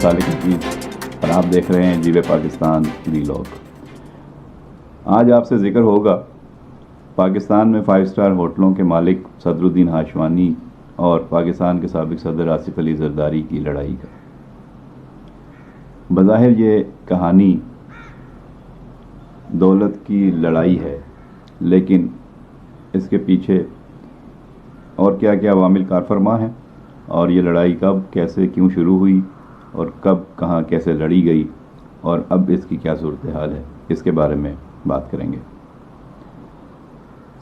सालिक हफीज़ और आप देख रहे हैं जीवे पाकिस्तान वीलॉग। आज आपसे ज़िक्र होगा पाकिस्तान में 5 स्टार होटलों के मालिक सदरुद्दीन हाशवानी और पाकिस्तान के साबिक सदर आसिफ अली जरदारी की लड़ाई का। बज़ाहिर ये कहानी दौलत की लड़ाई है, लेकिन इसके पीछे और क्या क्या अवामिल कारफरमा हैं और ये लड़ाई कब, कैसे, क्यों शुरू हुई और कब, कहाँ, कैसे लड़ी गई और अब इसकी क्या सूरत हाल है, इसके बारे में बात करेंगे।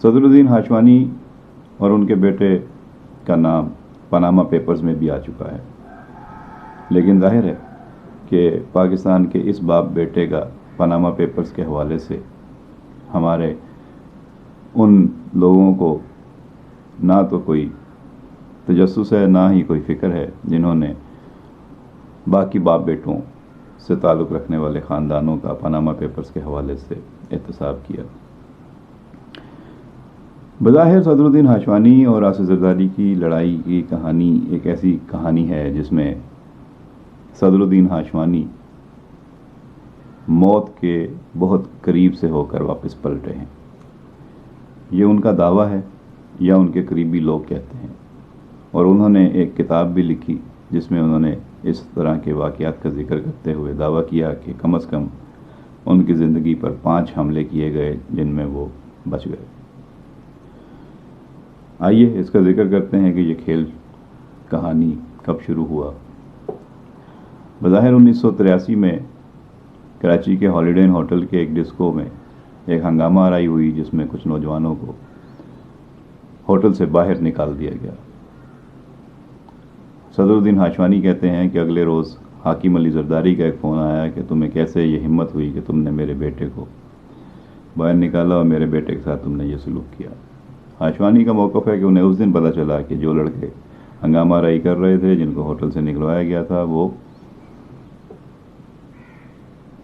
सदरुद्दीन हाशवानी और उनके बेटे का नाम पनामा पेपर्स में भी आ चुका है, लेकिन जाहिर है कि पाकिस्तान के इस बाप बेटे का पनामा पेपर्स के हवाले से हमारे उन लोगों को ना तो कोई तजस्सुस है, ना ही कोई फ़िक्र है जिन्होंने बाकी बाप बेटों से ताल्लुक़ रखने वाले ख़ानदानों का पनामा पेपर्स के हवाले से एहतसाब किया। बज़ाहिर सदरुद्दीन हाशवानी और आसिफ जरदारी की लड़ाई की कहानी एक ऐसी कहानी है जिसमें सदरुद्दीन हाशवानी मौत के बहुत करीब से होकर वापस पलटे हैं। ये उनका दावा है या उनके करीबी लोग कहते हैं, और उन्होंने एक किताब भी लिखी जिसमें उन्होंने इस तरह के वाक़यात का जिक्र करते हुए दावा किया कि कम से कम उनकी ज़िंदगी पर 5 हमले किए गए जिनमें वो बच गए। आइए इसका जिक्र करते हैं कि ये खेल कहानी कब शुरू हुआ। बज़ाहिर 1983 में कराची के हॉलीडे इन होटल के एक डिस्को में एक हंगामा आराई हुई जिसमें कुछ नौजवानों को होटल से बाहर निकाल दिया गया। सदरुद्दीन हाशवानी कहते हैं कि अगले रोज़ हाकिम अली जरदारी का एक फ़ोन आया कि तुम्हें कैसे ये हिम्मत हुई कि तुमने मेरे बेटे को बाहर निकाला और मेरे बेटे के साथ तुमने ये सलूक किया। हाशवानी का मौक़िफ़ है कि उन्हें उस दिन पता चला कि जो लड़के हंगामा आराई कर रहे थे, जिनको होटल से निकलवाया गया था, वो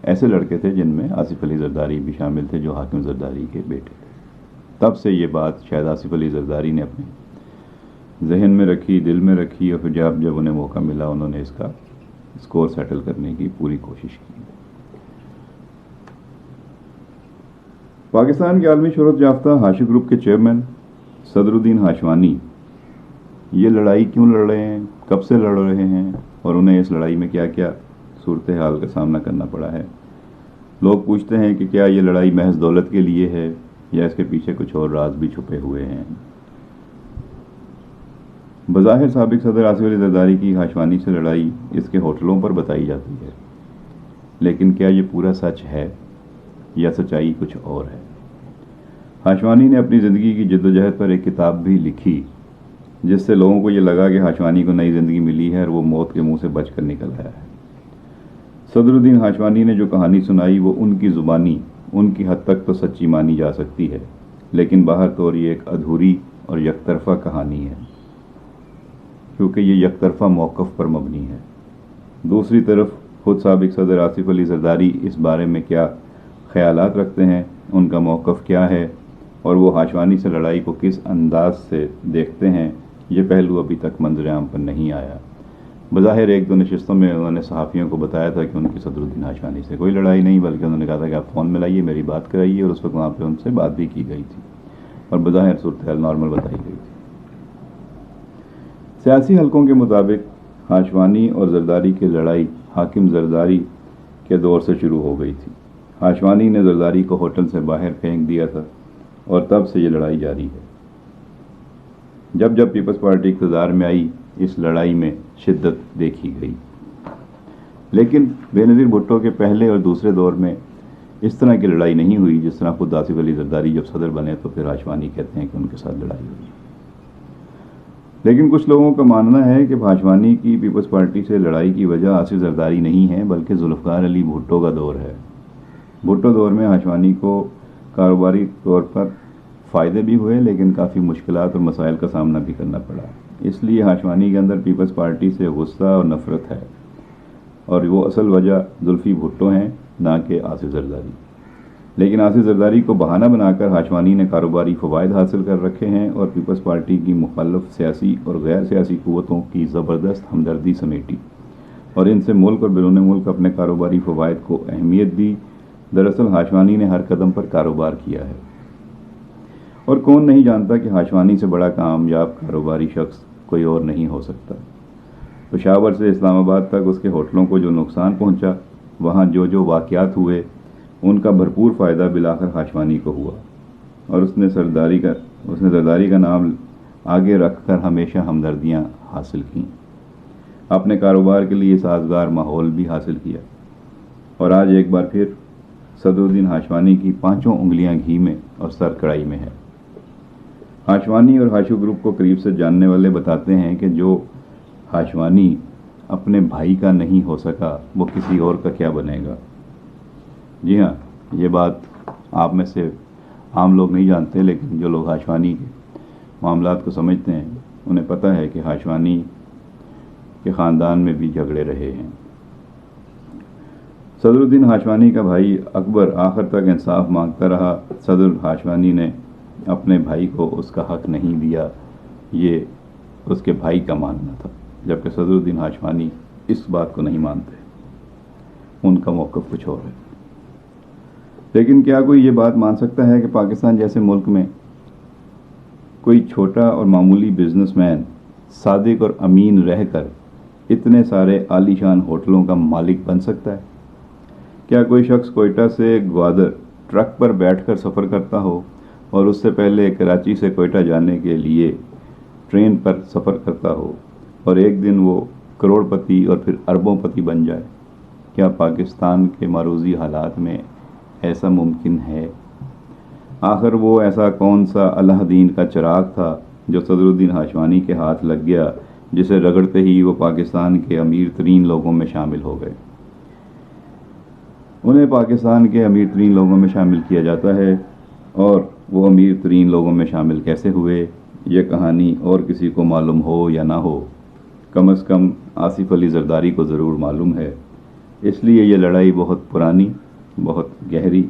ऐसे लड़के थे जिनमें आसिफ अली जरदारी भी शामिल थे, जो हाकिम जरदारी के बेटे थे। तब से ये बात शायद आसिफ अली जरदारी ने अपने जहन में रखी, दिल में रखी, और फिर जब उन्हें मौका मिला उन्होंने इसका स्कोर सेटल करने की पूरी कोशिश की। पाकिस्तान के आलमी शोहरत याफ्ता हाशी ग्रुप के चेयरमैन सदरुद्दीन हाशवानी ये लड़ाई क्यों लड़ रहे हैं, कब से लड़ रहे हैं और उन्हें इस लड़ाई में क्या क्या सूरत हाल का सामना करना पड़ा है। लोग पूछते हैं कि क्या ये लड़ाई महज दौलत के लिए है या इसके पीछे कुछ और राज भी छुपे हुए हैं। बज़ाहिर साबिक सदर आसिफ अली जरदारी की हाशवानी से लड़ाई इसके होटलों पर बताई जाती है, लेकिन क्या ये पूरा सच है या सच्चाई कुछ और है। हाशवानी ने अपनी ज़िंदगी की जद्दोजहद पर एक किताब भी लिखी जिससे लोगों को ये लगा कि हाशवानी को नई ज़िंदगी मिली है और वो मौत के मुंह से बच कर निकल आया है। सदरुद्दीन हाशवानी ने जो कहानी सुनाई वो उनकी ज़ुबानी उनकी हद तक तो सच्ची मानी जा सकती है, लेकिन बाहर तौर ये एक अधूरी और यकतरफ़ा कहानी है, क्योंकि ये यकतरफ़ा मौक़िफ़ पर मबनी है। दूसरी तरफ खुद साबिक सदर आसिफ अली जरदारी इस बारे में क्या ख़यालात रखते हैं, उनका मौक़िफ़ क्या है और वो हाशवानी से लड़ाई को किस अंदाज से देखते हैं, ये पहलू अभी तक मंज़र आम पर नहीं आया। बज़ाहिर 1-2 नशिस्तों में उन्होंने सहाफ़ियों को बताया था कि उनकी सदरुद्दीन हाशवानी से कोई लड़ाई नहीं, बल्कि उन्होंने कहा था कि आप फ़ोन मिलाइए, मेरी बात कराइए, और उस वक्त वहाँ पर उनसे बात भी की गई थी और बज़ाहिर सूरत हाल नॉर्मल बताई गई थी। सियासी हलकों के मुताबिक हाशवानी और जरदारी की लड़ाई हाकिम जरदारी के दौर से शुरू हो गई थी। हाशवानी ने जरदारी को होटल से बाहर फेंक दिया था और तब से ये लड़ाई जारी है। जब जब पीपल्स पार्टी इक़्तिदार में आई, इस लड़ाई में शिद्दत देखी गई, लेकिन बेनज़ीर भुट्टो के पहले और दूसरे दौर में इस तरह की लड़ाई नहीं हुई जिस तरह खुद आसिफ अली जरदारी जब सदर बने तो फिर हाशवानी कहते हैं कि उनके साथ लड़ाई हुई। लेकिन कुछ लोगों का मानना है कि हाशवानी की पीपल्स पार्टी से लड़ाई की वजह आसिफ जरदारी नहीं है, बल्कि जुल्फ़िकार अली भुट्टो का दौर है। भुट्टो दौर में हाशवानी को कारोबारी तौर पर फ़ायदे भी हुए, लेकिन काफ़ी मुश्किलात और मसाइल का सामना भी करना पड़ा। इसलिए हाशवानी के अंदर पीपल्स पार्टी से गुस्सा और नफ़रत है, और वो असल वजह जुल्फ़ी भुट्टो हैं, ना कि आसिफ जरदारी। लेकिन आसिफ जरदारी को बहाना बनाकर हाशवानी ने कारोबारी फ़वाइद हासिल कर रखे हैं और पीपल्स पार्टी की मुखालिफ सियासी और गैर सियासी क़ुव्वतों की ज़बरदस्त हमदर्दी समेटी اور ان سے ملک اور بیرون ملک اپنے کاروباری فوائد کو اہمیت دی۔ دراصل ہاشوانی نے ہر قدم پر کاروبار کیا ہے، اور کون نہیں جانتا کہ ہاشوانی سے بڑا کامیاب کاروباری شخص کوئی اور نہیں ہو سکتا۔ پشاور سے اسلام آباد تک اس کے ہوٹلوں کو جو نقصان پہنچا، وہاں جو واقعات ہوئے، ان کا بھرپور فائدہ بالآخر ہاشوانی کو ہوا، اور اس نے زرداری کا نام آگے رکھ کر ہمیشہ ہمدردیاں حاصل کیں، اپنے کاروبار کے لیے سازگار ماحول بھی حاصل کیا، اور آج ایک بار پھر صدر الدین ہاشوانی کی 5 انگلیاں گھی میں اور سر کڑائی میں ہے۔ ہاشوانی اور ہاشو گروپ کو قریب سے جاننے والے بتاتے ہیں کہ جو ہاشوانی اپنے بھائی کا نہیں ہو سکا، وہ کسی اور کا کیا بنے گا۔ جی ہاں، یہ بات آپ میں سے عام لوگ نہیں جانتے، لیکن جو لوگ ہاشوانی کے معاملات کو سمجھتے ہیں انہیں پتہ ہے کہ ہاشوانی کے خاندان میں بھی جھگڑے رہے ہیں۔ صدر الدین ہاشوانی کا بھائی اکبر آخر تک انصاف مانگتا رہا۔ صدر ہاشوانی نے اپنے بھائی کو اس کا حق نہیں دیا، یہ اس کے بھائی کا ماننا تھا، جبکہ صدر الدین ہاشوانی اس بات کو نہیں مانتے، ان کا موقف کچھ اور ہے۔ لیکن کیا کوئی یہ بات مان سکتا ہے کہ پاکستان جیسے ملک میں کوئی چھوٹا اور معمولی بزنس مین صادق اور امین رہ کر اتنے سارے عالی شان ہوٹلوں کا مالک بن سکتا ہے؟ کیا کوئی شخص کوئٹہ سے گوادر ٹرک پر بیٹھ کر سفر کرتا ہو اور اس سے پہلے کراچی سے کوئٹہ جانے کے لیے ٹرین پر سفر کرتا ہو اور ایک دن وہ کروڑ پتی اور پھر اربوں پتی بن جائے؟ کیا پاکستان کے معروضی حالات میں ایسا ممکن ہے؟ آخر وہ ایسا کون سا اللہ دین کا چراغ تھا جو صدر الدین ہاشوانی کے ہاتھ لگ گیا، جسے رگڑتے ہی وہ پاکستان کے امیر ترین لوگوں میں شامل ہو گئے؟ انہیں پاکستان کے امیر ترین لوگوں میں شامل کیا جاتا ہے، اور وہ امیر ترین لوگوں میں شامل کیسے ہوئے، یہ کہانی اور کسی کو معلوم ہو یا نہ ہو، کم از کم آصف علی زرداری کو ضرور معلوم ہے۔ اس لیے یہ لڑائی بہت پرانی، بہت گہری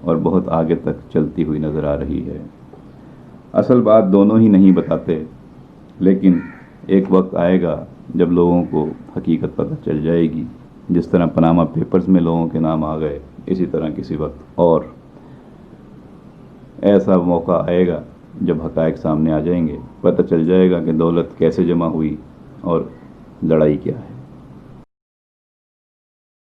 اور بہت آگے تک چلتی ہوئی نظر آ رہی ہے۔ اصل بات دونوں ہی نہیں بتاتے، لیکن ایک وقت آئے گا جب لوگوں کو حقیقت پتہ چل جائے گی۔ جس طرح پاناما پیپرز میں لوگوں کے نام آ گئے، اسی طرح کسی وقت اور ایسا موقع آئے گا جب حقائق سامنے آ جائیں گے، پتہ چل جائے گا کہ دولت کیسے جمع ہوئی اور لڑائی کیا ہے۔